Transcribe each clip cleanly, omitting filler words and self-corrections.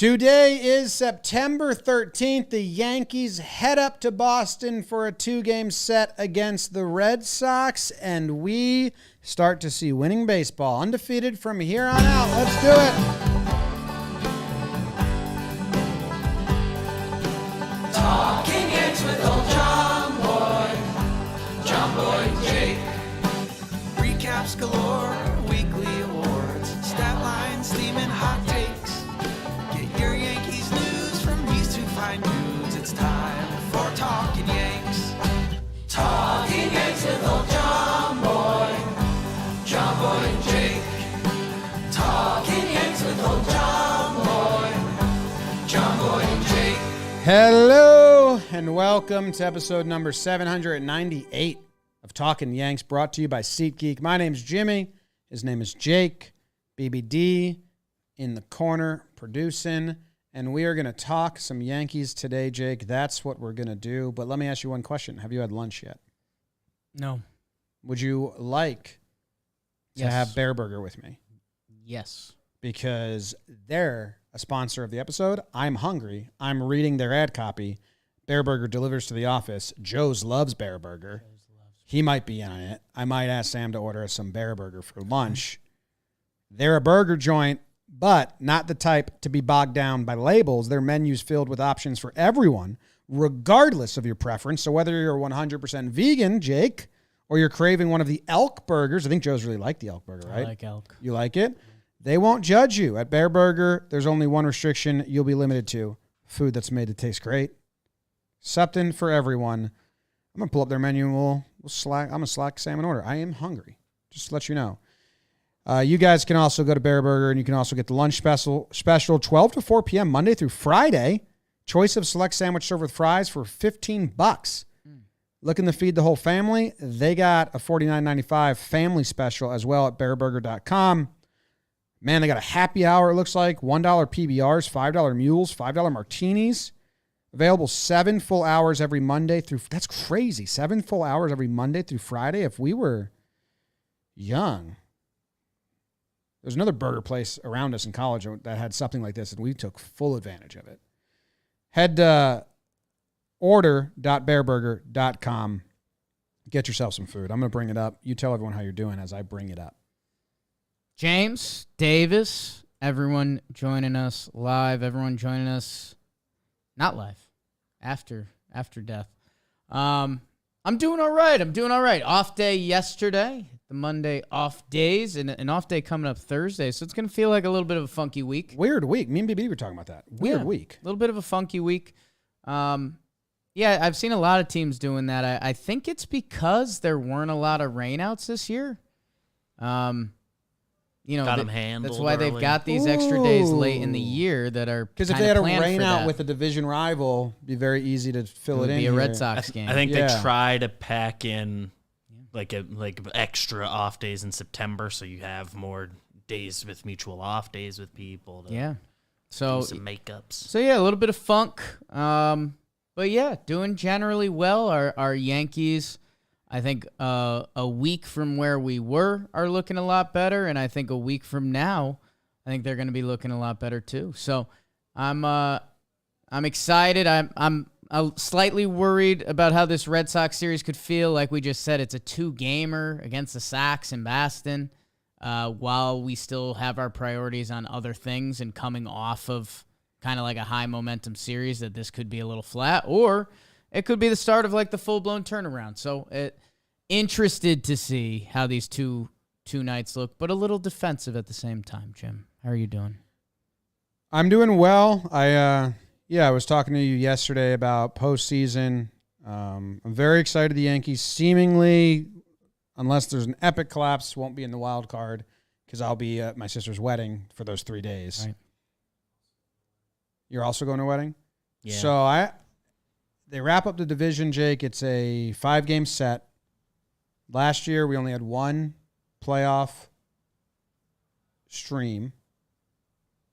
Today is September 13th. The Yankees head up to Boston for a 2-game set against the Red Sox, and we start to see winning baseball. Undefeated from here on out. Let's do it. Talking Yanks with old John Boy, Jake. Recaps galore, weekly awards, stat lines, steaming hot takes. Get your Yankees news from these two fine dudes. It's time for Talkin' Yanks. Talking Yanks with old John Boy, and Jake. Talking Yanks with old John Boy, and Jake. Hello, and welcome to episode number 798 of Talkin' Yanks, brought to you by SeatGeek. My name's Jimmy. His name is Jake. BBD in the corner producing, and we are going to talk some Yankees today, Jake. That's what we're going to do. But let me ask you one question. Have you had lunch yet? No. Would you like to have Bear Burger with me? Yes. Because they're a sponsor of the episode. I'm hungry. I'm reading their ad copy. Bear Burger delivers to the office. Joe's loves Bear Burger. He might be in on it. I might ask Sam to order us some Bear Burger for lunch. They're a burger joint, but not the type to be bogged down by labels. Their menu's filled with options for everyone, regardless of your preference. So whether you're 100% vegan, Jake, or you're craving one of the elk burgers, I think Joe's really liked the elk burger, right? I like elk. You like it? They won't judge you. At Bear Burger, there's only one restriction you'll be limited to: food that's made to taste great. Something for everyone. I'm going to pull up their menu and we'll slack. I'm going to slack Sam an order. I am hungry. Just to let you know. You guys can also go to Bear Burger, and you can also get the lunch special 12 to 4 p.m. Monday through Friday. Choice of select sandwich served with fries for $15. Looking to feed the whole family? They got a $49.95 family special as well at bearburger.com. Man, they got a happy hour, it looks like. $1 PBRs, $5 mules, $5 martinis. Available 7 full hours every Monday through... That's crazy. 7 full hours every Monday through Friday. If we were young... There's another burger place around us in college that had something like this, and we took full advantage of it. Head to order.bearburger.com. Get yourself some food. I'm going to bring it up. You tell everyone how you're doing as I bring it up. James, Davis, everyone joining us live, everyone joining us not live, after death. I'm doing all right. Off day yesterday, the Monday off days, and an off day coming up Thursday, so it's going to feel like a little bit of a funky week. Weird week. Me and BB were talking about that. Weird week. A little bit of a funky week. Yeah, I've seen a lot of teams doing that. I think it's because there weren't a lot of rainouts this year. Got them handled. That's why early. they've got these extra days late in the year that are because if they had a rain out with a division rival, it'd be very easy to fill it in. Be a here. Red Sox game. I think they try to pack in like extra off days in September, so you have more days with mutual off days with people. So do some makeups. So a little bit of funk. But yeah, doing generally well. Our Yankees, I think a week from where we were, are looking a lot better, and I think a week from now, I think they're going to be looking a lot better too. So I'm excited. I'm slightly worried about how this Red Sox series could feel. Like we just said, it's a 2-gamer against the Sox in Boston, while we still have our priorities on other things and coming off of kind of like a high momentum series, that this could be a little flat, or it could be the start of like the full-blown turnaround. So interested to see how these two nights look, but a little defensive at the same time. Jim, how are you doing? I'm doing well. I was talking to you yesterday about postseason. I'm very excited. The Yankees seemingly, unless there's an epic collapse, won't be in the wild card because I'll be at my sister's wedding for those 3 days. Right. You're also going to a wedding? Yeah. So they wrap up the division, Jake. It's a 5-game set. Last year, we only had one playoff stream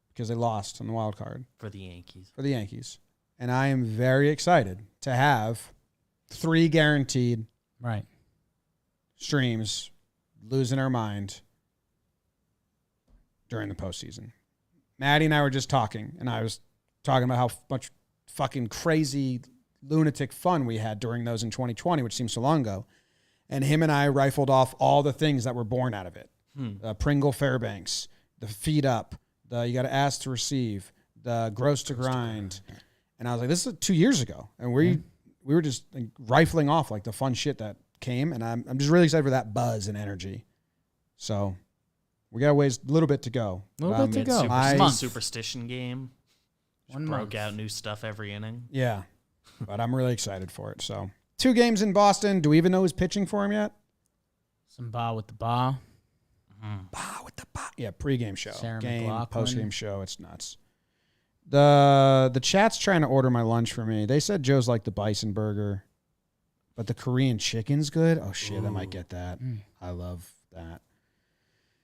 because they lost on the wild card. For the Yankees. And I am very excited to have 3 guaranteed streams, losing our mind during the postseason. Maddie and I were just talking, and I was talking about how much fucking crazy lunatic fun we had during those in 2020, which seems so long ago. And him and I rifled off all the things that were born out of it. Pringle Fairbanks, the feed up, the you got to ask to receive, the gross to grind. And I was like, this is 2 years ago. And we were just like, rifling off like the fun shit that came. And I'm just really excited for that buzz and energy. So we got a little bit to go. A little bit to go. Superstition game. One broke out new stuff every inning. Yeah. But I'm really excited for it. So 2 games in Boston. Do we even know who's pitching for him yet? Some ba with the ba. Ba with the ba. Yeah, pregame show. Sarah Game, McLachlan. postgame show. It's nuts. The chat's trying to order my lunch for me. They said Joe's like the bison burger, but the Korean chicken's good. Oh, shit, I might get that. I love that.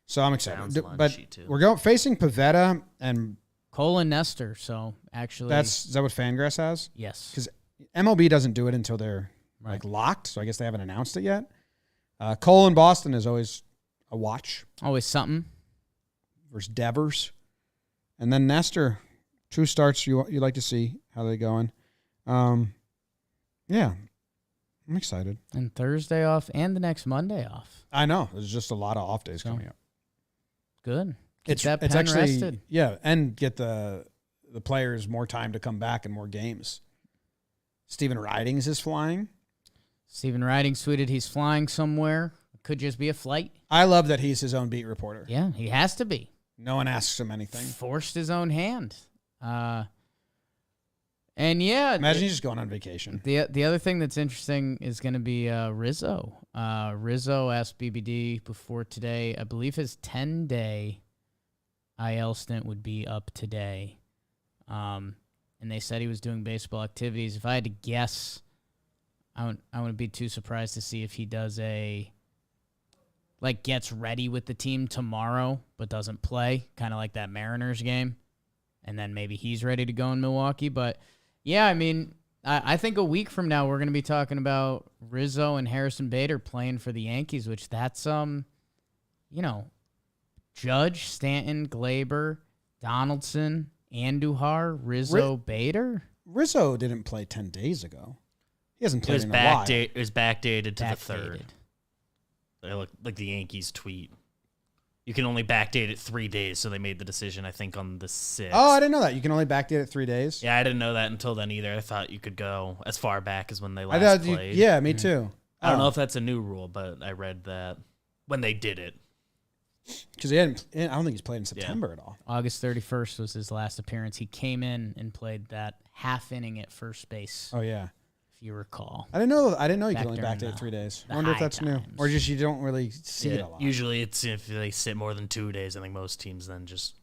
So I'm excited. Sounds But lunchy, too. we're facing Pavetta, and Cole and Nestor, so actually. is that what Fangraphs has? Yes. Because MLB doesn't do it until they're like locked, so I guess they haven't announced it yet. Cole in Boston is always a watch Always something. versus Devers. And then Nestor, 2 starts you like to see how they going. Yeah, I'm excited. And Thursday off and the next Monday off. I know. There's just a lot of off days coming up. Good. Keep It's that pen actually rested. yeah, and get the players more time to come back and more games. Steven Ridings is flying. Stephen Riding tweeted he's flying somewhere. It could just be a flight. I love that he's his own beat reporter. Yeah, he has to be. No one asks him anything. Forced his own hand. And yeah. Imagine he's just going on vacation. The other thing that's interesting is going to be Rizzo. Rizzo asked BBD before today. I believe his 10-day IL stint would be up today. And they said he was doing baseball activities. If I had to guess, I wouldn't be too surprised to see if he does gets ready with the team tomorrow but doesn't play, kind of like that Mariners game. And then maybe he's ready to go in Milwaukee. But, yeah, I mean, I think a week from now we're going to be talking about Rizzo and Harrison Bader playing for the Yankees, which that's, Judge, Stanton, Glaber, Donaldson, Andujar, Rizzo, Bader. Rizzo didn't play 10 days ago. He hasn't It played was, in a while. it was backdated to the Backdated. 3rd. Like the Yankees tweet. You can only backdate it 3 days, so they made the decision, I think, on the 6th. Oh, I didn't know that. You can only backdate it 3 days? Yeah, I didn't know that until then either. I thought you could go as far back as when they last played. Yeah, me too. I don't know if that's a new rule, but I read that when they did it. Because I don't think he's played in September at all. August 31st was his last appearance. He came in and played that half inning at first base, Oh, yeah. if you recall. I didn't know you Back could only during backdate the- 3 days. the I wonder if high that's new. times. Or just you don't really see it a lot. Usually it's if they sit more than 2 days. I think most teams then just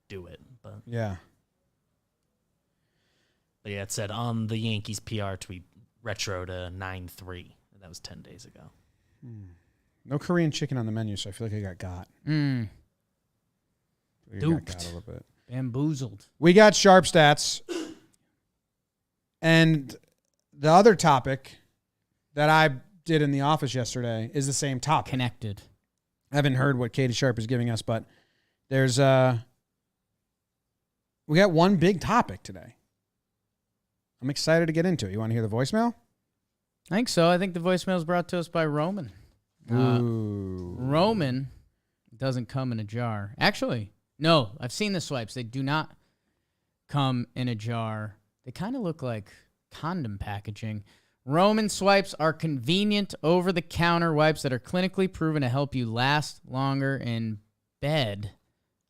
do it. But Yeah. yeah, it said on the Yankees PR tweet, retro to 9/3. That was 10 days ago. No Korean chicken on the menu, so I feel like I got. I Duped. got a little bit. Bamboozled. We got sharp stats. And the other topic that I did in the office yesterday is the same topic. Connected. I haven't heard what Katie Sharp is giving us, but there's we got one big topic today. I'm excited to get into it. You want to hear the voicemail? I think so. I think the voicemail is brought to us by Roman. Ooh. Roman doesn't come in a jar. Actually, no. I've seen the swipes. They do not come in a jar. They kind of look like condom packaging. Roman swipes are convenient over-the-counter wipes that are clinically proven to help you last longer in bed.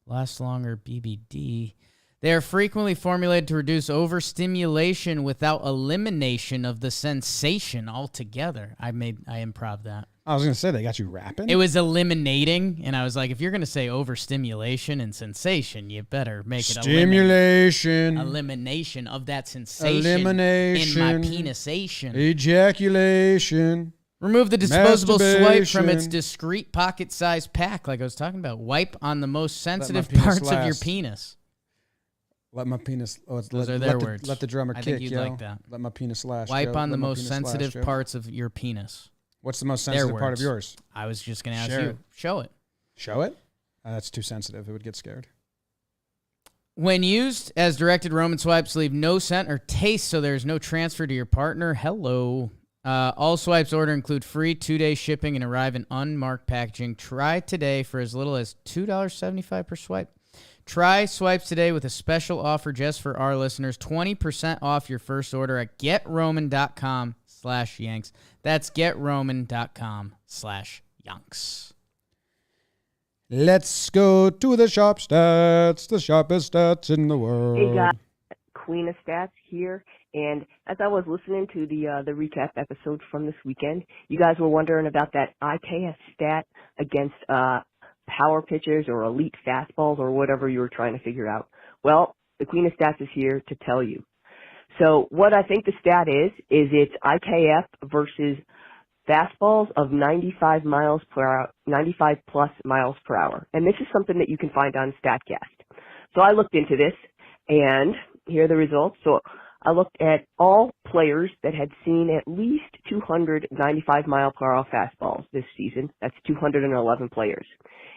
Last longer, BBD. They are frequently formulated to reduce overstimulation without elimination of the sensation altogether. I improv that. I was going to say, they got you rapping? It was eliminating, and I was like, if you're going to say overstimulation and sensation, you better make it Stimulation. elimination of that sensation Elimination. in my penisation. Ejaculation. Remove the disposable swipe from its Masturbation. discrete pocket-sized pack, like I was talking about. Wipe on the most sensitive penis parts of your last. penis. Let my penis. Oh, it's Those let, are their let the, words. Let the drummer I kick, think you'd yo. like that. Let my penis last. Wipe Joe. on the Let my most penis sensitive last, Joe. parts of your penis. What's the most Their sensitive part of words. yours? I was just going to ask Share you. it. Show it. Show it? That's too sensitive. It would get scared. When used as directed, Roman swipes leave no scent or taste, so there's no transfer to your partner. Hello. All swipes order include free 2-day shipping and arrive in unmarked packaging. Try today for as little as $2.75 per swipe. Try swipes today with a special offer just for our listeners. 20% off your first order at GetRoman.com/Yanks. That's GetRoman.com/Yanks. Let's go to the sharp stats, the sharpest stats in the world. Hey guys, Queen of Stats here. And as I was listening to the recap episode from this weekend, you guys were wondering about that IKF stat against power pitchers or elite fastballs or whatever you were trying to figure out. Well, the Queen of Stats is here to tell you. So what I think the stat is it's IKF versus fastballs of 95 plus miles per hour. And this is something that you can find on StatCast. So I looked into this, and here are the results. So I looked at all players that had seen at least 295 mile per hour fastballs this season. That's 211 players.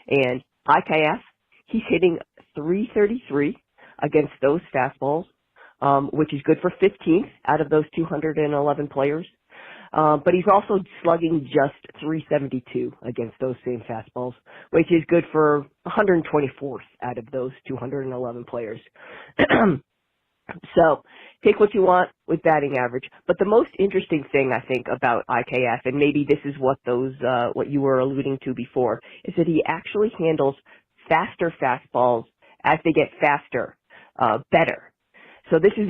And IKF, he's hitting 333 against those fastballs, which is good for 15th out of those 211 players. But he's also slugging just 372 against those same fastballs, which is good for 124th out of those 211 players. So take what you want with batting average. But the most interesting thing, I think, about IKF, and maybe this is what what you were alluding to before, is that he actually handles faster fastballs as they get faster, better. So this is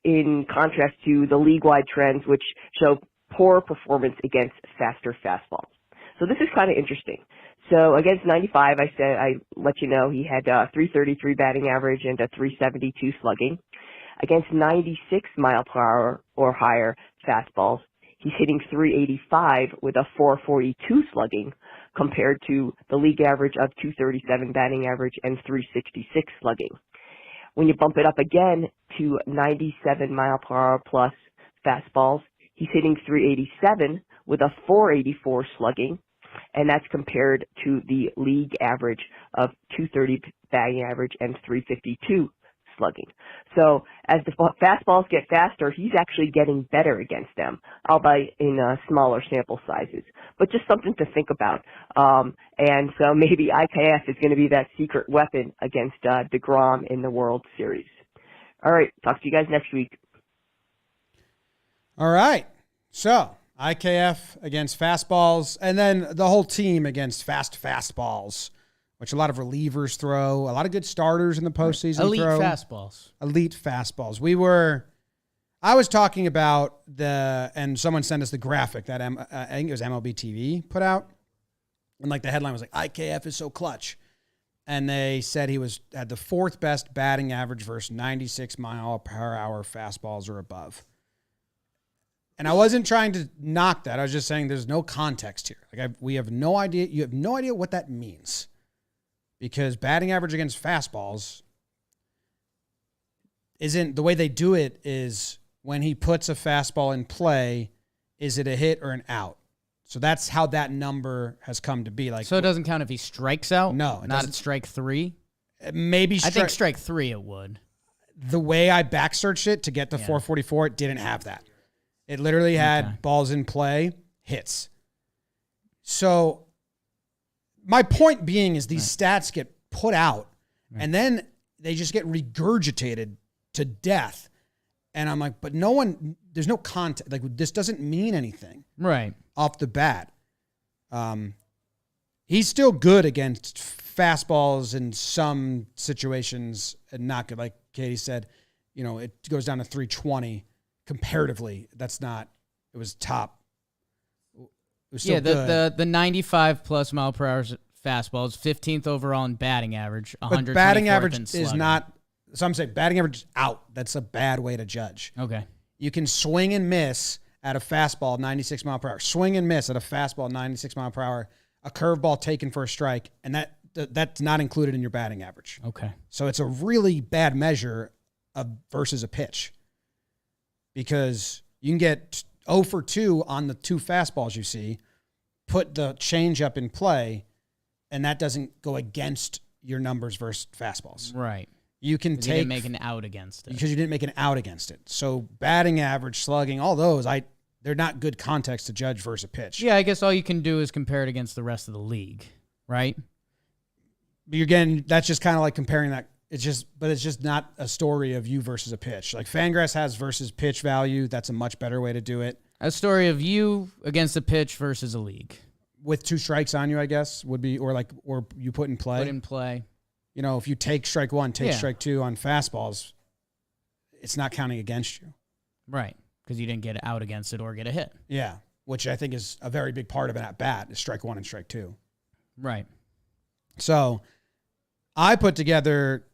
in contrast to the league-wide trends, which show poor performance against faster fastballs. So this is kind of interesting. So against 95, I let you know he had 333 batting average and a 372 slugging. Against 96 mile per hour or higher fastballs, he's hitting 385 with a 442 slugging compared to the league average of 237 batting average and 366 slugging. When you bump it up again to 97 mile per hour plus fastballs, he's hitting 387 with a 484 slugging, and that's compared to the league average of 230 batting average and 352 slugging. So as the fastballs get faster, he's actually getting better against them, albeit in smaller sample sizes. But just something to think about. And so maybe IKF is going to be that secret weapon against DeGrom in the World Series. All right, talk to you guys next week. All right. So IKF against fastballs, and then the whole team against fastballs, which a lot of relievers throw, a lot of good starters in the postseason Elite throw. Elite fastballs. I was talking about and someone sent us the graphic that I think it was MLB TV put out, and like the headline was like, IKF is so clutch. And they said he had the fourth best batting average versus 96 mile per hour fastballs or above. And I wasn't trying to knock that. I was just saying there's no context here. We have no idea. You have no idea what that means. Because batting average against fastballs isn't the way they do it is when he puts a fastball in play, is it a hit or an out? So that's how that number has come to be. So it doesn't count if he strikes out? No. Not at strike 3? Maybe I think strike 3 it would. The way I back searched it to get the 444, it didn't have that. It literally had balls in play, hits. So my point being is these stats get put out and then they just get regurgitated to death. And I'm like, but there's no context. Like, this doesn't mean anything. Right. Off the bat. He's still good against fastballs in some situations and not good. Like Katie said, it goes down to 320 comparatively. It was top. It was still good. The 95 plus mile per hour fastballs, 15th overall in batting average, 124th but batting average in is slugging. not. Some say batting average is out. That's a bad way to judge. Okay. You can swing and miss at a fastball 96 mile per hour. Swing and miss at a fastball 96 mile per hour. A curveball taken for a strike, and that's not included in your batting average. Okay. So it's a really bad measure versus a pitch. Because you can get 0 for 2 on the 2 fastballs you see, put the changeup in play, and that doesn't go against your numbers versus fastballs. Right. You can You didn't make an out against it. because you didn't make an out against it. So batting average, slugging, all those, they're not good context to judge versus a pitch. Yeah, I guess all you can do is compare it against the rest of the league, right? But again, that's just kind of like comparing that. It's just not a story of you versus a pitch. Like Fangraphs has versus pitch value. That's a much better way to do it. A story of you against a pitch versus a league. With 2 strikes on you, I guess, would be, or you put in play. Put in play. You know, if you take strike 1, take Yeah. strike 2 on fastballs, it's not counting against you. Right, because you didn't get out against it or get a hit. Yeah, which I think is a very big part of an at-bat is strike 1 and strike 2. Right. So I put together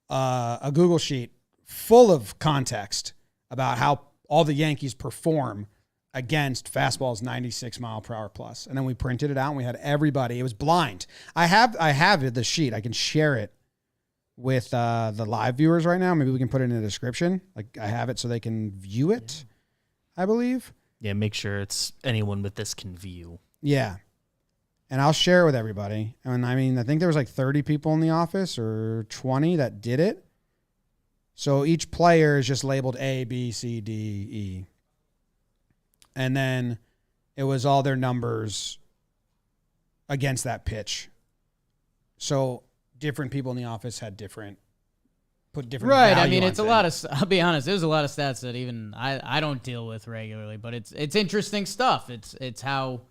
a Google sheet full of context about how all the Yankees perform against fastballs 96 mile per hour plus. And then we printed it out and we had everybody. It was blind. I have the sheet. I can share it with the live viewers right now. Maybe we can put it in the description. Like I have it so they can view it, I believe. Yeah, make sure it's anyone with this can view. Yeah. And I'll share it with everybody. And I mean, I think there was like 30 people in the office or 20 that did it. So each player is just labeled A, B, C, D, E. And then it was all their numbers against that pitch. So different people in the office had different Right. I value mean, on it's a things. lot of, I'll be honest, there's a lot of stats that even I don't deal with regularly, but it's interesting stuff. It's how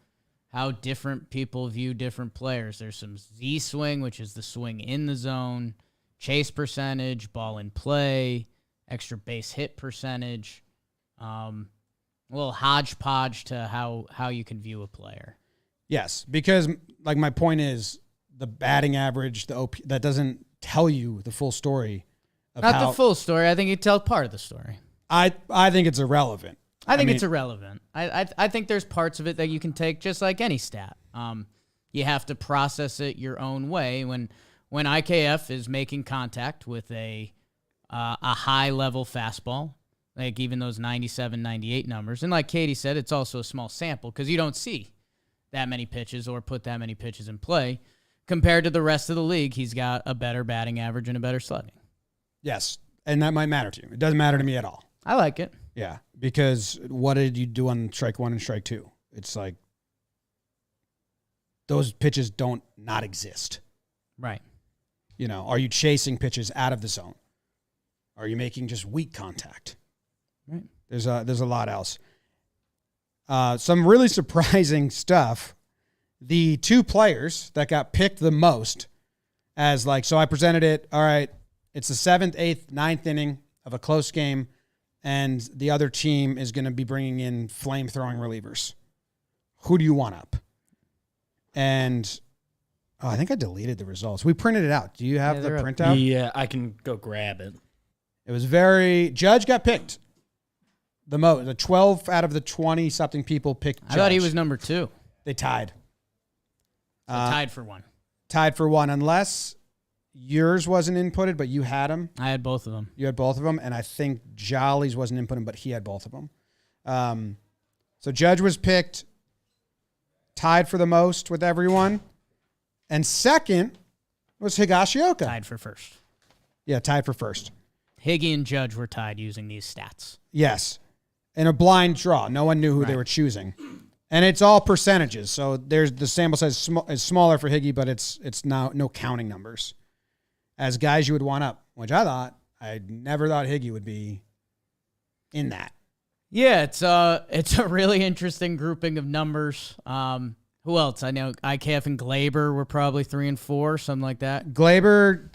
different people view different players. There's some Z swing, which is the swing in the zone, chase percentage, ball in play, extra base hit percentage, a little hodgepodge to how you can view a player. Yes, because like my point is the batting average, the OP, that doesn't tell you the full story of Not how, the full story. I think you tell part of the story. I think it's irrelevant. I think mean, it's irrelevant. I think there's parts of it that you can take just like any stat. You have to process it your own way. When IKF is making contact with a high level fastball, like even those 97, 98 numbers, and like Katie said, it's also a small sample because you don't see that many pitches or put that many pitches in play compared to the rest of the league. He's got a better batting average and a better slugging. Yes, and that might matter to you. It doesn't matter to me at all. I like it. Yeah, because what did you do on strike 1 and strike 2? It's like those pitches don't not exist. Right. You know, are you chasing pitches out of the zone? Are you making just weak contact? Right. There's a lot else. Some really surprising stuff. The 2 players that got picked the most as like, so I presented it. All right, it's the 7th, 8th, 9th inning of a close game, and the other team is going to be bringing in flame-throwing relievers. Who do you want up? And I think I deleted the results. We printed it out. Do you have the they're up. printout? Yeah, I can go grab it. It was Judge got picked the most. The 12 out of the 20-something people picked Judge. I thought he was number 2. They tied. So tied for 1. Tied for 1, unless yours wasn't inputted, but you had them. I had both of them. You had both of them, and I think Jolly's wasn't inputted, but he had both of them. So Judge was picked, tied for the most with everyone, and second was Higashioka. Tied for first. Yeah, tied for first. Higgy and Judge were tied using these stats. Yes, in a blind draw. No one knew who they were choosing. And it's all percentages. So there's the sample size is smaller for Higgy, but it's now no counting numbers. As guys you would want up, which I never thought Higgy would be in that. Yeah, it's a really interesting grouping of numbers. Who else? I know IKF and Glaber were probably 3 and 4, something like that. Glaber,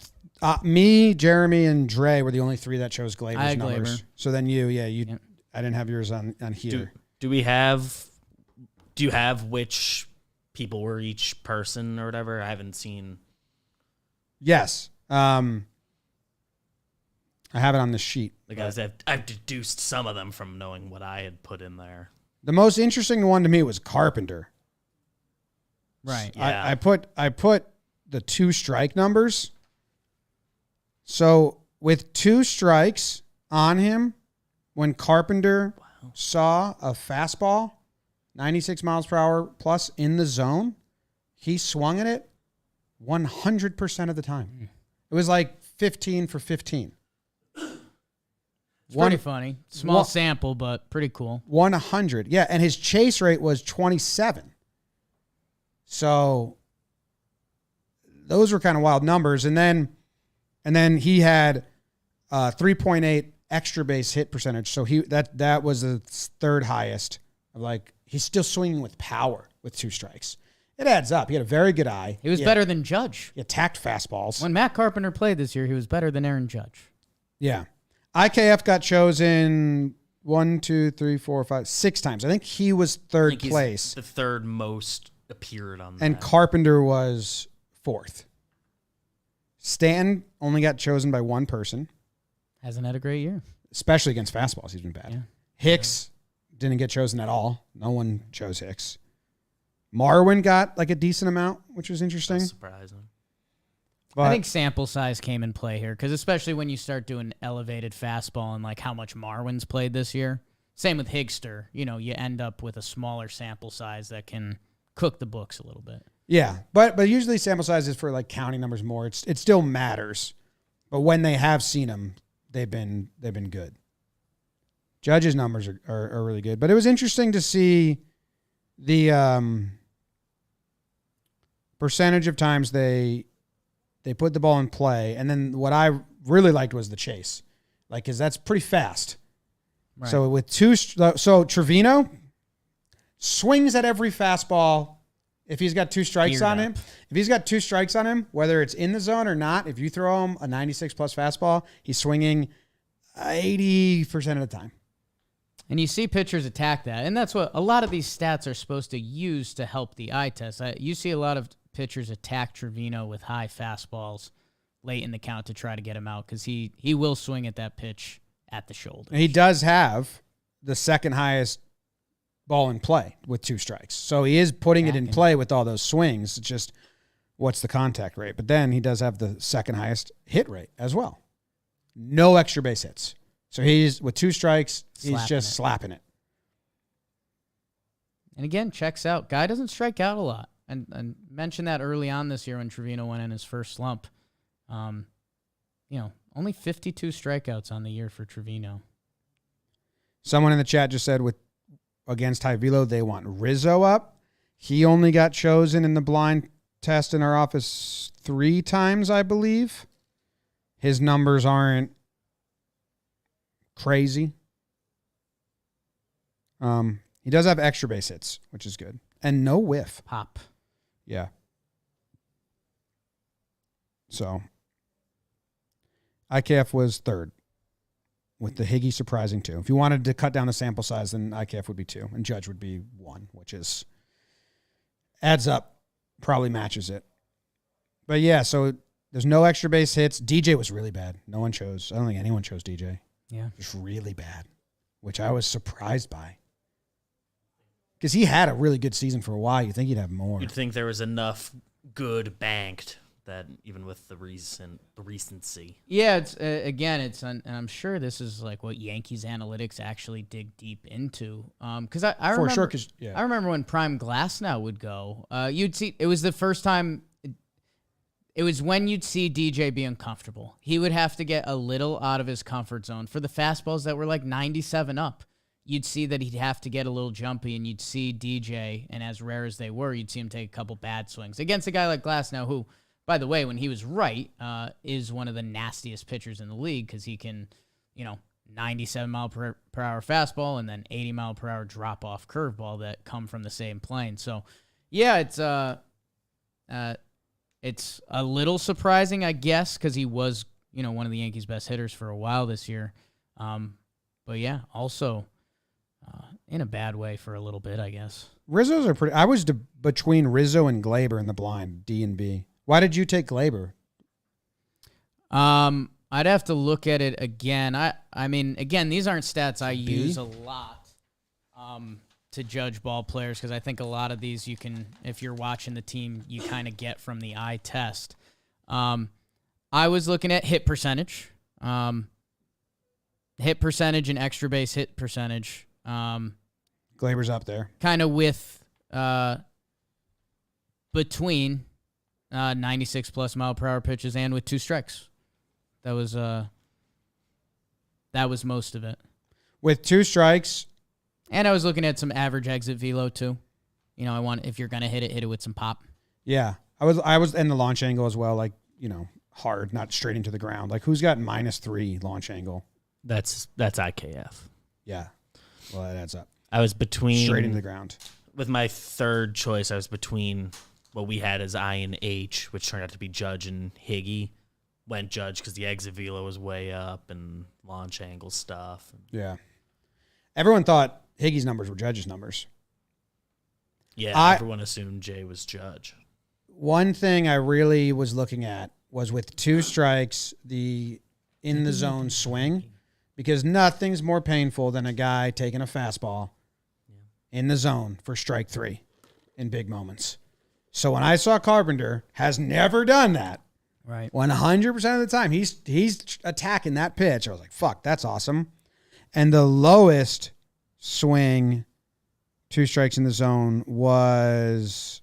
me, Jeremy, and Dre were the only 3 that chose Glaber's I had numbers. Glaber. So then you. Yep. I didn't have yours on here. Do you have which people were each person or whatever? I haven't seen. Yes. I have it on the sheet. Like I've deduced some of them from knowing what I had put in there. The most interesting one to me was Carpenter. Right. Yeah. I put the 2 strike numbers. So with 2 strikes on him, when Carpenter saw a fastball, 96 miles per hour plus in the zone, he swung at it 100% of the time. It was like 15 for 15. It's pretty funny. Small sample, but pretty cool. 100. Yeah, and his chase rate was 27. So those were kind of wild numbers. And then he had 3.8 extra base hit percentage. So that was the third highest. He's still swinging with power with 2 strikes. It adds up. He had a very good eye. He was better than Judge. He attacked fastballs. When Matt Carpenter played this year, he was better than Aaron Judge. Yeah. IKF got chosen 1, 2, 3, 4, 5, 6 times. I think he was third place. The third most appeared on that. And Carpenter was 4th. Stanton only got chosen by 1 person. Hasn't had a great year. Especially against fastballs. He's been bad. Yeah. Hicks didn't get chosen at all. No one chose Hicks. Marwin got a decent amount, which was interesting. That's surprising. But I think sample size came in play here, because especially when you start doing elevated fastball and how much Marwin's played this year. Same with Higster. You end up with a smaller sample size that can cook the books a little bit. Yeah, but usually sample size is for counting numbers more. It still matters, but when they have seen them, they've been good. Judge's numbers are really good, but it was interesting to see the percentage of times they put the ball in play, and then what I really liked was the chase, because that's pretty fast. Right. So with Trevino swings at every fastball. If he's got 2 strikes on him, whether it's in the zone or not, if you throw him a 96 plus fastball, he's swinging 80% of the time. And you see pitchers attack that. And that's what a lot of these stats are supposed to use to help the eye test. You see a lot of pitchers attack Trevino with high fastballs late in the count to try to get him out, because he will swing at that pitch at the shoulder. And he does have the second highest ball in play with 2 strikes. So he is putting it in play with all those swings. It's just what's the contact rate. But then he does have the second highest hit rate as well. No extra base hits. So he's with 2 strikes, he's just slapping it. And again, checks out. Guy doesn't strike out a lot. And mentioned that early on this year when Trevino went in his first slump. Only 52 strikeouts on the year for Trevino. Someone in the chat just said against high velo, they want Rizzo up. He only got chosen in the blind test in our office 3 times, I believe. His numbers aren't crazy. He does have extra base hits, which is good. And no whiff. Pop. Yeah. So, IKF was 3rd, with the Higgy surprising 2. If you wanted to cut down the sample size, then IKF would be 2, and Judge would be 1, which adds up, probably matches it. But yeah, so there's no extra base hits. DJ was really bad. I don't think anyone chose DJ. Yeah. Just really bad, which I was surprised by. Because he had a really good season for a while. You'd think he'd have more. You'd think there was enough good banked that even with the recency. Yeah, and I'm sure this is what Yankees analytics actually dig deep into. Because I remember, I remember when Prime Glasnow would go. You'd see it was the first time. It was when you'd see DJ be uncomfortable. He would have to get a little out of his comfort zone for the fastballs that were 97 up. You'd see that he'd have to get a little jumpy, and you'd see DJ, and as rare as they were, you'd see him take a couple bad swings against a guy like Glasnow, who, by the way, when he was right, is one of the nastiest pitchers in the league, because he can, 97 mile per hour fastball and then 80 mile per hour drop off curveball that come from the same plane. So, yeah, it's a little surprising, I guess, because he was, one of the Yankees' best hitters for a while this year. But yeah, also in a bad way for a little bit, I guess. Rizzo's are pretty. I was between Rizzo and Glaber in the blind, D and B. Why did you take Glaber? I'd have to look at it again. I mean, again, these aren't stats I use a lot to judge ball players, because I think a lot of these you can, if you're watching the team, you kind of get from the eye test. I was looking at hit percentage. Hit percentage and extra base hit percentage. Glaber's up there. Kind of with between 96 plus mile per hour pitches and with 2 strikes. That was most of it. With 2 strikes, And I was looking at some average exit velo too. You know, I want if you're gonna hit it with some pop. yeah. I was in the launch angle as well, like, you know, hard, not straight into the ground. Like, who's got -3 launch angle? That's IKF. Yeah. Well, that adds up. I was between Straight into the ground. with my third choice. I was between what we had as I and H, which turned out to be Judge and Higgy. Went Judge because the exit velo was way up and launch angle stuff. Yeah. Everyone thought Higgy's numbers were Judge's numbers. Yeah, everyone assumed Jay was Judge. One thing I really was looking at was with 2 strikes, the in the zone swing, because nothing's more painful than a guy taking a fastball in the zone for strike 3 in big moments. So when I saw Carpenter has never done that, Right. 100% of the time he's attacking that pitch, I was like, fuck, that's awesome. And the lowest swing, 2 strikes in the zone, was...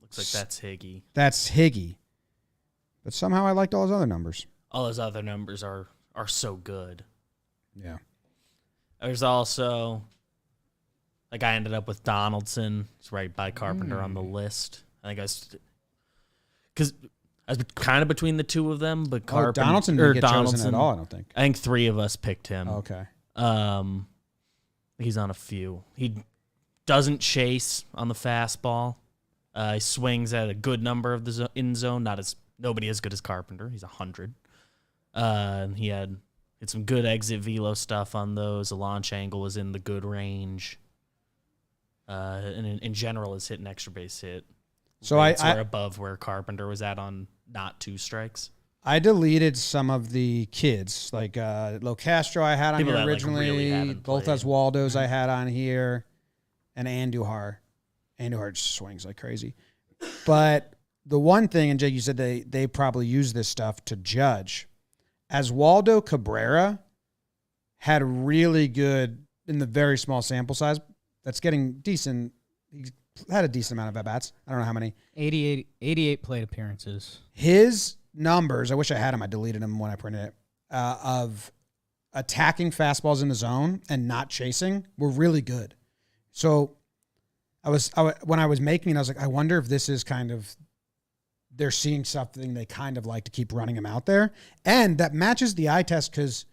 Looks like that's Higgy. That's Higgy. But somehow I liked all his other numbers. All his other numbers are so good. Yeah. There's also, like, I ended up with Donaldson. It's right by Carpenter on the list. I think because I was kind of between the two of them, but Carpenter Donaldson didn't get chosen at all, I don't think. I think 3 of us picked him. Okay. He's on a few. He doesn't chase on the fastball. He swings at a good number of the in zone. Nobody as good as Carpenter. He's 100. He had some good exit velo stuff on those. The launch angle was in the good range. And in general, his hit and extra base hit. So we're above where Carpenter was at on not 2 strikes. I deleted some of the kids, like Lo Castro I had on People here that, like, originally, really haven't both played. Oswaldos I had on here, and Andujar. Andujar just swings like crazy. But the one thing, and Jake, you said they probably use this stuff to judge. Oswaldo Cabrera had really good, in the very small sample size, that's getting decent. He had a decent amount of at-bats. I don't know how many. 88 plate appearances. His numbers, I wish I had them. I deleted them when I printed it, of attacking fastballs in the zone and not chasing were really good. So when I was making it, I was like, I wonder if this is kind of, they're seeing something they kind of like to keep running him out there. And that matches the eye test because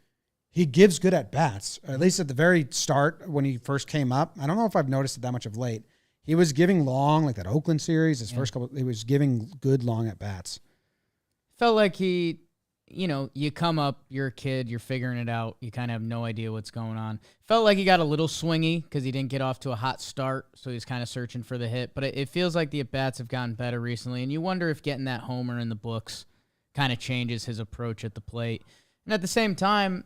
he gives good at bats, or at least at the very start when he first came up. I don't know if I've noticed it that much of late. He was giving long, like that Oakland series, his first couple, he was giving good long at bats. Felt like he, you come up, you're a kid, you're figuring it out, you kind of have no idea what's going on. Felt like he got a little swingy because he didn't get off to a hot start, so he's kind of searching for the hit. But it feels like the at-bats have gotten better recently, and you wonder if getting that homer in the books kind of changes his approach at the plate. And at the same time,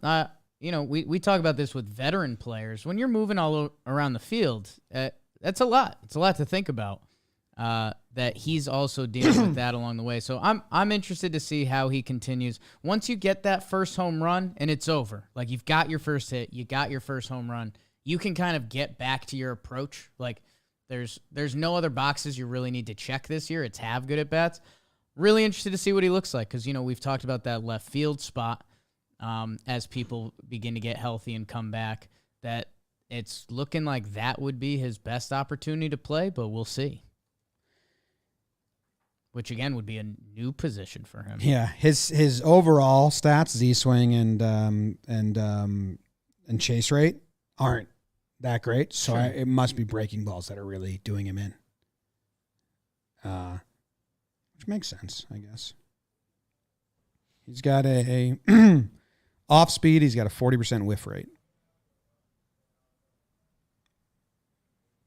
we talk about this with veteran players. When you're moving all around the field, that's a lot. It's a lot to think about. That he's also dealing with that along the way. So I'm interested to see how he continues. Once you get that first home run and it's over, like you've got your first hit, you got your first home run, you can kind of get back to your approach. Like there's no other boxes you really need to check this year. It's have good at bats. Really interested to see what he looks like because we've talked about that left field spot as people begin to get healthy and come back. That it's looking like that would be his best opportunity to play, but we'll see. Which again would be a new position for him. Yeah, his overall stats, Z swing and chase rate aren't that great. So Sure. it must be breaking balls that are really doing him in. Which makes sense, I guess. He's got a off speed. He's got a 40% whiff rate.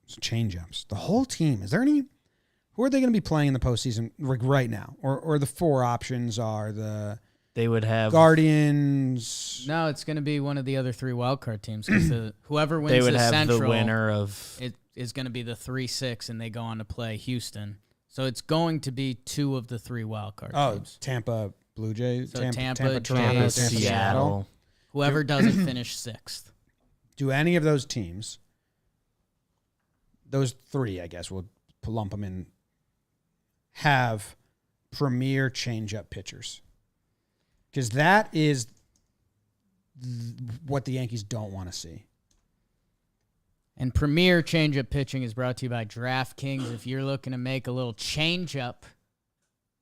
So change ups. The whole team. Is there any? Who are they going to be playing in the postseason right now? Or the 4 options are They would have Guardians. No, it's going to be one of the other 3 wildcard teams. 'Cause whoever wins they would the have Central, the winner of it is going to be the 3-6, and they go on to play Houston. So it's going to be 2 of the 3 wildcard teams. Tampa Blue Jays. So Tampa, Tampa, Toronto, Jays, Tampa, Seattle. Whoever doesn't finish 6th. Do any of those teams, those 3, I guess, we'll lump them in, have premier changeup pitchers? Because that is what the Yankees don't want to see. And premier changeup pitching is brought to you by DraftKings. If you're looking to make a little changeup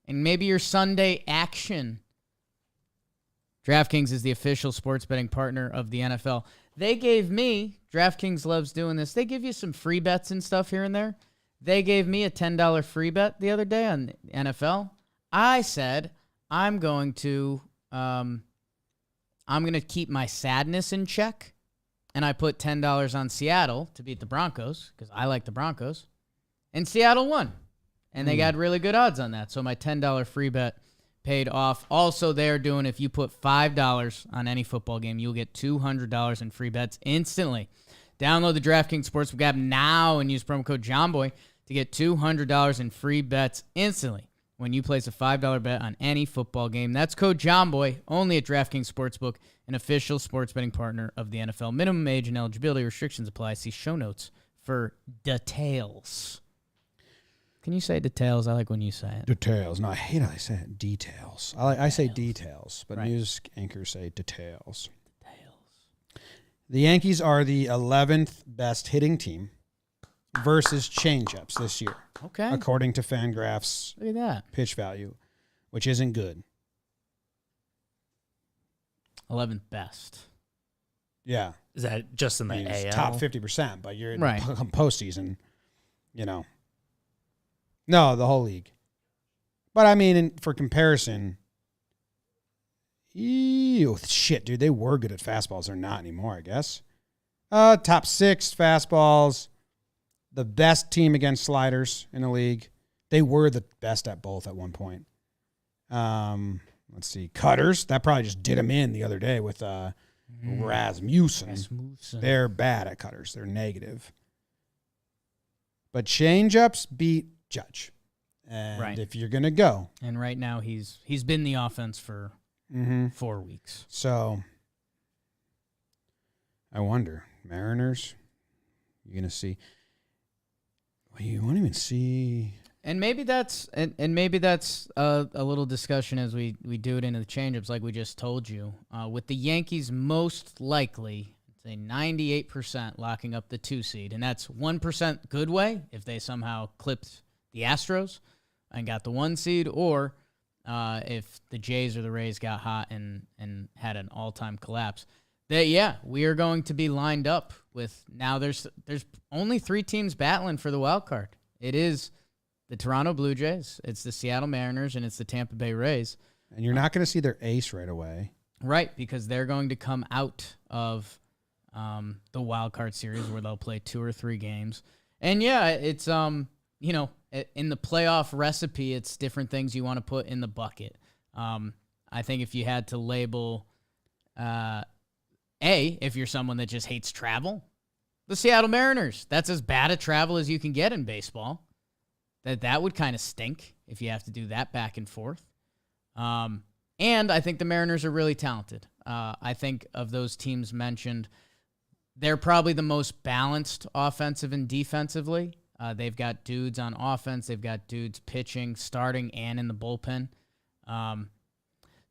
and maybe your Sunday action, DraftKings is the official sports betting partner of the NFL. They gave me, DraftKings loves doing this, they give you some free bets and stuff here and there. They gave me a $10 free bet the other day on the NFL. I said, I'm going to keep my sadness in check, and I put $10 on Seattle to beat the Broncos because I like the Broncos, and Seattle won, and they got really good odds on that. So my $10 free bet paid off. Also, they're doing, if you put $5 on any football game, you'll get $200 in free bets instantly. Download the DraftKings Sportsbook app now and use promo code JOHNBOY to get $200 in free bets instantly when you place a $5 bet on any football game. That's code JOHNBOY, only at DraftKings Sportsbook, an official sports betting partner of the NFL. Minimum age and eligibility restrictions apply. See show notes for details. Can you say details? I like when you say it. Details. No, I hate how they say it. Details. I say details, but Right. news anchors say details. The Yankees are the 11th best hitting team versus changeups this year, Okay. according to Fangraphs Look at that. pitch value, which isn't good. 11th best. Yeah. Is that just in I the mean, it's AL? top 50%, but you're in Right. postseason, you know. No, the whole league. But I mean, for comparison, shit, dude, they were good at fastballs. They're not anymore, I guess. Top 6 fastballs. The best team against sliders in the league. They were the best at both at one point. Let's see. Cutters. That probably just did them in the other day with Rasmussen. They're bad at cutters. They're negative. But changeups beat Judge. And Right. if you're going to go. And right now he's been the offense for 4 weeks. So I wonder, Mariners, you're going to see. Well, you won't even see. And maybe that's a little discussion as we do it into the changeups, like we just told you. With the Yankees most likely, say 98% locking up the 2 seed, and that's 1% good way if they somehow clipped the Astros and got the 1 seed, or if the Jays or the Rays got hot and had an all-time collapse. That we are going to be lined up with, now there's only 3 teams battling for the wild card. It is the Toronto Blue Jays, it's the Seattle Mariners, and it's the Tampa Bay Rays. And you're not going to see their ace right away. Right, because they're going to come out of the wild card series where they'll play 2 or 3 games. And it's in the playoff recipe, it's different things you want to put in the bucket. I think if you had to label if you're someone that just hates travel, the Seattle Mariners. That's as bad a travel as you can get in baseball. That would kind of stink if you have to do that back and forth. And I think the Mariners are really talented. I think of those teams mentioned, they're probably the most balanced offensive and defensively. They've got dudes on offense. They've got dudes pitching, starting, and in the bullpen.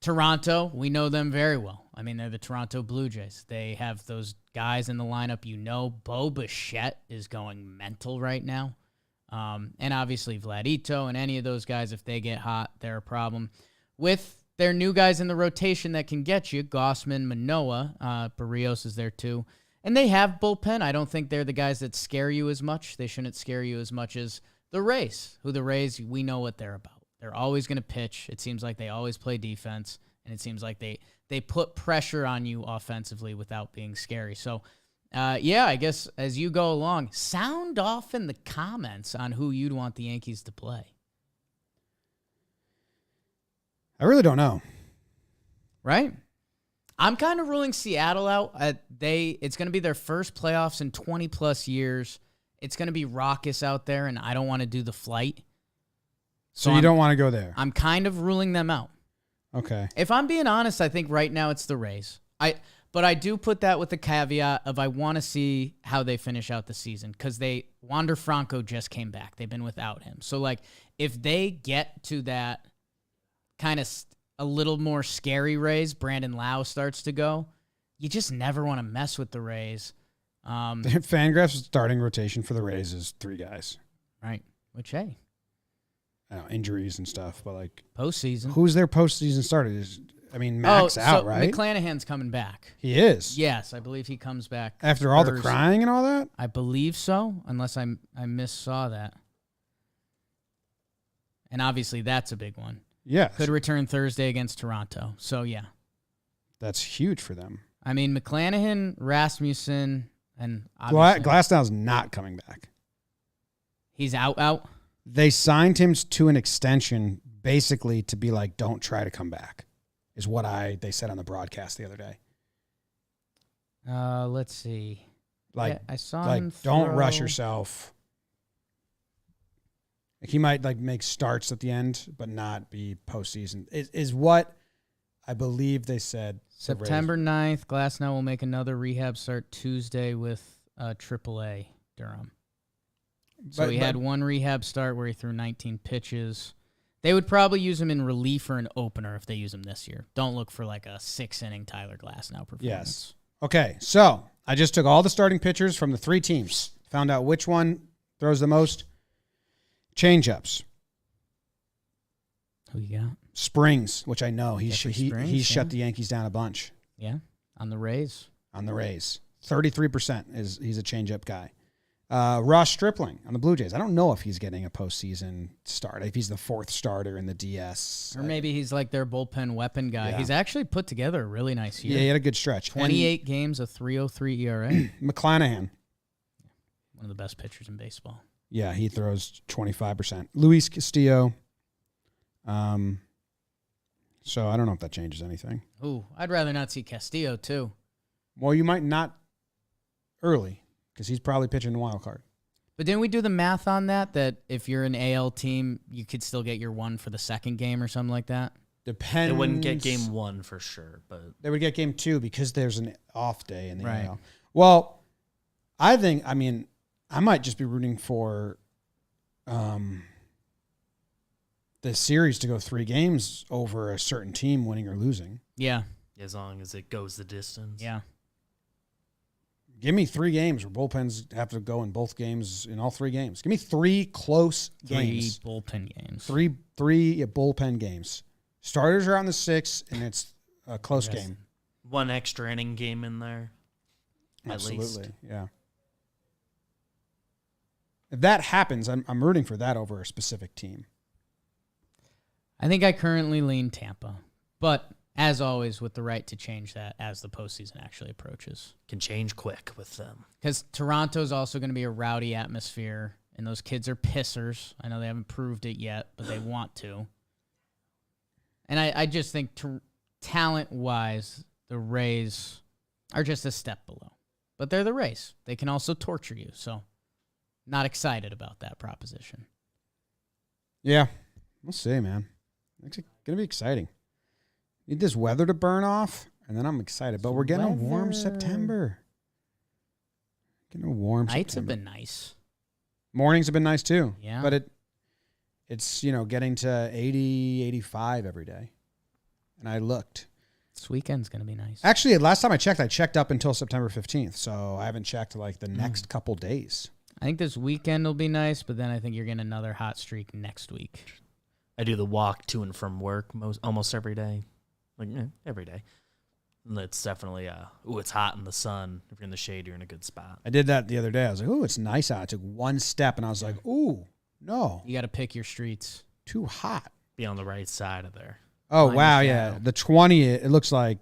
Toronto, we know them very well. I mean, they're the Toronto Blue Jays. They have those guys in the lineup. Bo Bichette is going mental right now. And obviously Vladito and any of those guys, if they get hot, they're a problem. With their new guys in the rotation that can get you, Gossman, Manoah, Barrios is there too. And they have bullpen. I don't think they're the guys that scare you as much. They shouldn't scare you as much as the Rays, we know what they're about. They're always going to pitch. It seems like they always play defense, and it seems like they put pressure on you offensively without being scary. So, I guess as you go along, sound off in the comments on who you'd want the Yankees to play. I really don't know. Right? I'm kind of ruling Seattle out. It's going to be their first playoffs in 20-plus years. It's going to be raucous out there, and I don't want to do the flight. So you don't want to go there? I'm kind of ruling them out. Okay. If I'm being honest, I think right now it's the Rays. But I do put that with the caveat of I want to see how they finish out the season because Wander Franco just came back. They've been without him. So, if they get to that kind of a little more scary Rays, Brandon Lau starts to go, you just never want to mess with the Rays. Fangraph's starting rotation for the Rays is 3 guys. Right. Which, hey, I know, injuries and stuff, but like postseason. who's their postseason starter? Max out, right? McClanahan's coming back. He is. Yes, I believe he comes back After all the Thursday. crying and all that? I believe so, unless I missaw that. And obviously that's a big one. Yeah. Could return Thursday against Toronto. So, yeah. That's huge for them. I mean, McClanahan, Rasmussen, and obviously Glasnow's not coming back. he's out. They signed him to an extension basically to be like, don't try to come back, is what they said on the broadcast the other day. Let's see. Like, Yeah, I saw like him don't rush throw- yourself. Like, he might like make starts at the end, but not be postseason. Is what I believe they said. the Rays. September 9th, Glasnow will make another rehab start Tuesday with AAA Durham. So he had one rehab start where he threw 19 pitches. They would probably use him in relief or an opener if they use him this year. Don't look for like a 6-inning Tyler Glasnow performance. Yes. Okay, so I just took all the starting pitchers from the 3 teams, found out which one throws the most change-ups. Who you got? Springs, which I know he Jeffrey he Springs, shut yeah. the Yankees down a bunch Yeah, on the Rays. on the Rays. 33% he's a change-up guy. Ross Stripling on the Blue Jays. I don't know if he's getting a postseason start. If he's the 4th starter in the DS. Or maybe he's like their bullpen weapon guy. Yeah. He's actually put together a really nice year. Yeah, he had a good stretch. 28 games, a 3.03 ERA. And McClanahan. One of the best pitchers in baseball. Yeah, he throws 25%. Luis Castillo. So I don't know if that changes anything. Ooh, I'd rather not see Castillo, too. Well, you might not early because he's probably pitching the wild card. But didn't we do the math on that if you're an AL team, you could still get your one for the second game or something like that? Depends. They wouldn't get game 1 for sure, but They would get game 2 because there's an off day in the Right. AL. Well, I might just be rooting for the series to go 3 games over a certain team winning or losing. Yeah, as long as it goes the distance. yeah. Give me 3 games where bullpens have to go in both games, in all 3 games. Give me 3 close 3 games. bullpen games. Three bullpen games. Starters are on the 6, and it's a close Yes. game. 1 extra inning game in there. At least. Absolutely, yeah. If that happens, I'm rooting for that over a specific team. I think I currently lean Tampa. But, as always, with the right to change that as the postseason actually approaches. Can change quick with them. Because Toronto's also going to be a rowdy atmosphere, and those kids are pissers. I know they haven't proved it yet, but they want to. And I just think talent-wise, the Rays are just a step below. But they're the Rays. They can also torture you, so not excited about that proposition. Yeah, we'll see, man. It's going to be exciting. Need this weather to burn off, and then I'm excited. But we're getting a warm Weather. September. Getting a warm Nights have September. been nice. Mornings have been nice, too. Yeah. But it's getting to 80, 85 every day. And I looked. This weekend's going to be nice. Actually, last time I checked up until September 15th. So I haven't checked like the next couple days. I think this weekend will be nice, but then I think you're getting another hot streak next week. I do the walk to and from work almost every day. Every day. And it's definitely, it's hot in the sun. If you're in the shade, you're in a good spot. I did that the other day. I was like, ooh, it's nice out. I took one step and I was like, ooh, no, You got to pick your streets. too hot. Be on the right side of there. Oh, Find wow, the yeah. shadow. The 20th, it looks like,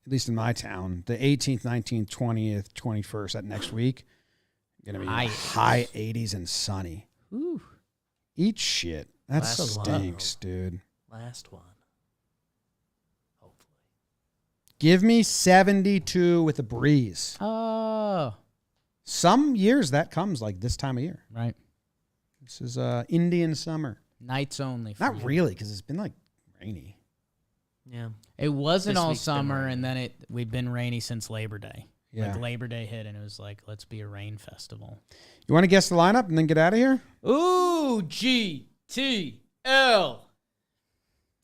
at least in my town, the 18th, 19th, 20th, 21st, that next week, going to be high 80s and sunny. Ooh. Eat shit. That Last one. stinks, dude. Last one. Hopefully. Give me 72 with a breeze. Oh. Some years that comes like this time of year. Right. This is Indian summer. Nights only. For Not you. really, because it's been like rainy. Yeah. It wasn't This all week's been summer, rainy. and then we'd been rainy since Labor Day. Yeah. Like Labor Day hit, and it was like, let's be a rain festival. You want to guess the lineup and then get out of here? Ooh, GTL. I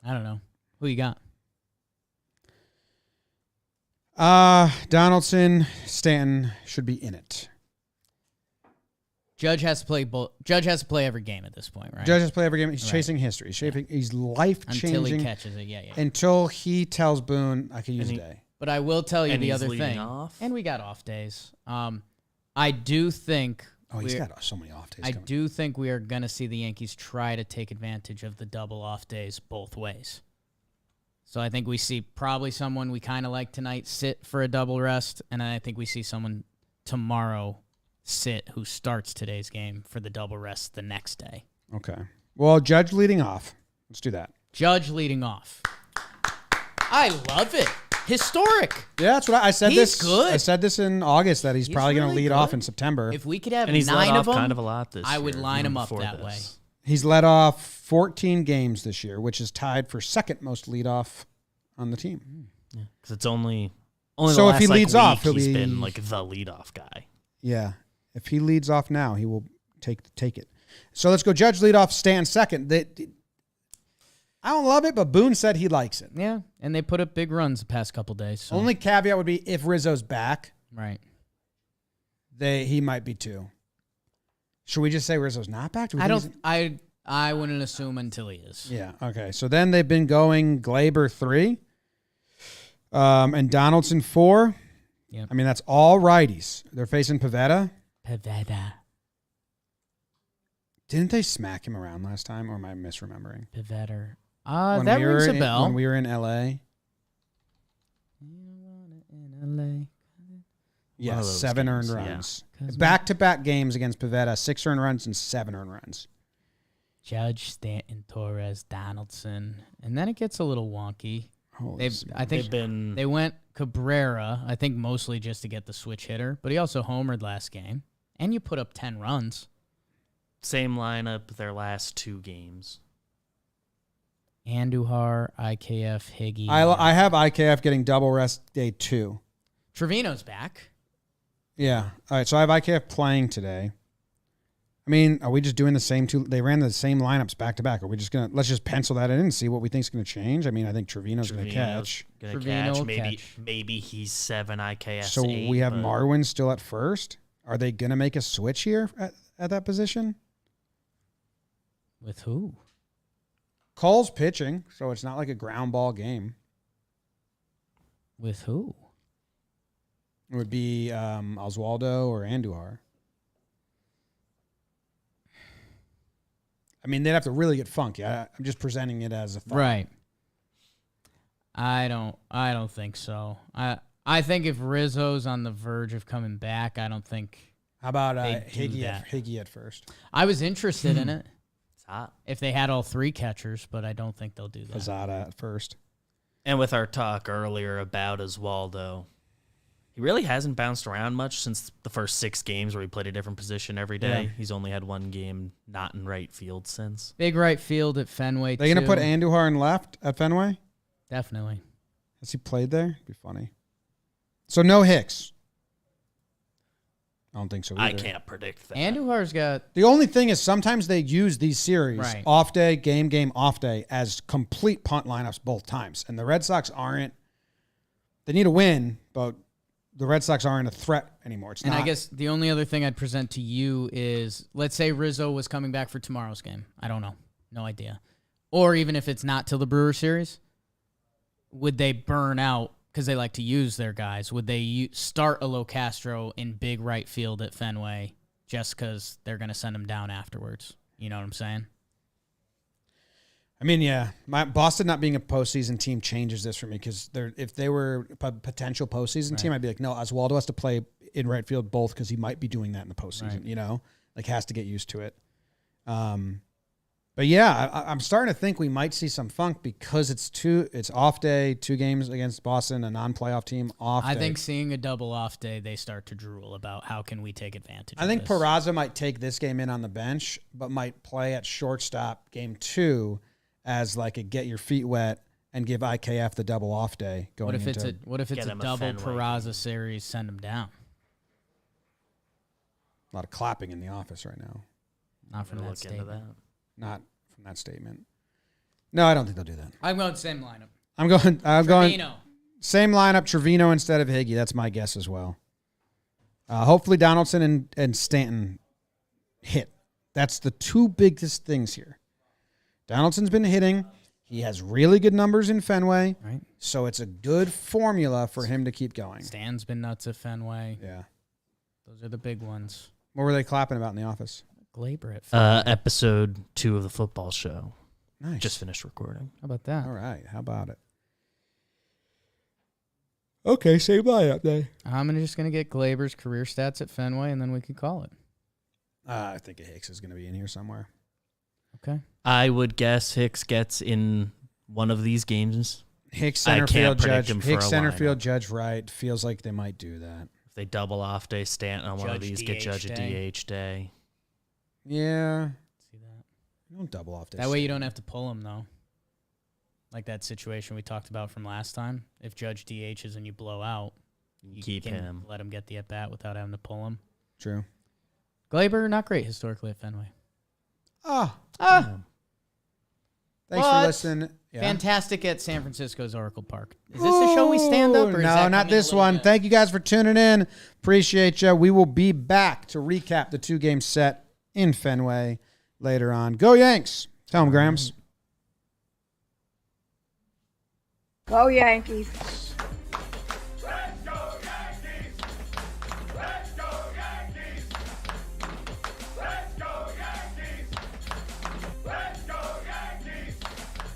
don't know. Who you got? Donaldson, Stanton should be in it. Judge has to play Judge has to play every game at this point, right? Judge has to play every game. He's chasing history. He's life-changing. Until he catches it, yeah. Until he tells Boone, I could use a day. But I will tell you And the he's other leading thing. off. And we got off days. I do think... Oh, he's got so many off days I coming. do think we are going to see the Yankees try to take advantage of the double off days both ways. So I think we see probably someone we kind of like tonight sit for a double rest, and I think we see someone tomorrow sit who starts today's game for the double rest the next day. Okay. Well, Judge leading off. Let's do that. Judge leading off. I love it. Historic. Yeah, that's what I said. He's good. I said this in August that he's probably going to really lead off good. in September. If we could have And he's 9 let of off them, kind of a lot this I would year, line even him up before that this. way. He's led off 14 games this year, which is tied for second most leadoff on the team. Because it's only So the if last, he leads week off, he'll he's be- been like the leadoff guy. Yeah. If he leads off now, he will take it. So let's go Judge lead off, Stanton second. I don't love it, but Boone said he likes it. Yeah, and they put up big runs the past couple days. So. Only caveat would be if Rizzo's back, Right. he might be too. Should we just say Rizzo's not back? Do we I think don't. he's- I wouldn't assume until he is. Yeah. Okay. So then they've been going Glaber 3, and Donaldson 4. Yep. I mean, that's all righties. They're facing Pivetta. Pivetta. Didn't they smack him around last time, or am I misremembering? Pivetta. When That we were rings a in- bell. When we were in LA. Yeah, of those 7 games, earned yeah. runs. Back-to-back games against Pivetta, 6 earned runs and 7 earned runs. Judge, Stanton, Torres, Donaldson, and then it gets a little wonky. Holy I think They've been they went Cabrera. I think mostly just to get the switch hitter, but he also homered last game, and you put up 10 runs. same lineup their last 2 games. Andujar, IKF, Higgy. I have IKF getting double rest day 2. Trevino's back. Yeah. All right. So I have IKF playing today. I mean, are we just doing the same two? They ran the same lineups back to back. Are we just let's just pencil that in and see what we think is going to change? I mean, I think Trevino's going to catch. Gonna Trevino catch. Maybe catch. maybe he's 7 IKS. So 8, we have but Marwin still at first. Are they going to make a switch here at that position? With who? Cole's pitching, so it's not like a ground ball game. With who? It would be Oswaldo or Andujar. I mean, they'd have to really get funky. I'm just presenting it as a thought. Right. I don't think so. I think if Rizzo's on the verge of coming back, I don't think How about They do Higgy at first? I was interested in it It's hot. if they had all 3 catchers, but I don't think they'll do that. Pizzata at first. And with our talk earlier about Oswaldo, he really hasn't bounced around much since the first 6 games where he played a different position every day. Yeah. He's only had 1 game not in right field since. Big right field at Fenway. They're going to too. put Andujar in left at Fenway? Definitely. Has he played there? Be funny. So no Hicks. I don't think so either. I can't predict that. Andujar's got The only thing is sometimes they use these series, Right. off day, game, off day, as complete punt lineups both times. And the Red Sox aren't. They need a win, but the Red Sox aren't a threat anymore. It's and not. I guess the only other thing I'd present to you is, let's say Rizzo was coming back for tomorrow's game. I don't know. No idea. Or even if it's not till the Brewer series, would they burn out because they like to use their guys? Would they start a Locastro in big right field at Fenway just because they're going to send him down afterwards? You know what I'm saying? I mean, yeah, Boston not being a postseason team changes this for me because if they were a potential postseason team, I'd be like, no, Oswaldo has to play in right field both because he might be doing that in the postseason. Right. You know, like has to get used to it. But yeah, I'm starting to think we might see some funk because it's off day, 2 games against Boston, a non-playoff team off. I day. think seeing a double off day, they start to drool about how can we take advantage I of think this. Peraza might take this game in on the bench, but might play at shortstop game 2 as like a get your feet wet and give IKF the double off day going What if into. it's Get a him a double Fenway Peraza game. series, send him down? A lot of clapping in the office right now. Not from I'm gonna that look into statement. that. Not from that statement. No, I don't think they'll do that. I'm going same lineup. I'm going Trevino. Same lineup, Trevino instead of Higgy. That's my guess as well. Hopefully Donaldson and Stanton hit. That's the two biggest things here. Donaldson's been hitting. He has really good numbers in Fenway. Right. So it's a good formula for him to keep going. Stan's been nuts at Fenway. Yeah. Those are the big ones. What were they clapping about in the office? Glaber at Fenway. Episode 2 of the football show. Nice. Just finished recording. How about that? All right. How about it? Okay, same lineup day. I'm just going to get Glaber's career stats at Fenway, and then we can call it. I think Hicks is going to be in here somewhere. Okay. I would guess Hicks gets in one of these games. Hicks center I field can't predict judge. him for Hicks a center lineup. field judge right. Feels like they might do that. If they double off day, Stanton on one of Judge these, get DH Judge a day. DH day. Yeah. See that? Don't double off this. That way you don't have to pull him, though. Like that situation we talked about from last time. If Judge DHs and you blow out, you Keep can him. let him get the at-bat without having to pull him. True. Glaber, not great historically at Fenway. Ah. Thanks But for listening. Yeah. Fantastic at San Francisco's Oracle Park. Is this the show we stand up? Or is No, that not coming this a little one. bit? Thank you guys for tuning in. Appreciate you. We will be back to recap the 2-game set in Fenway later on. Go Yanks. Tell them, Grams. Go Yankees.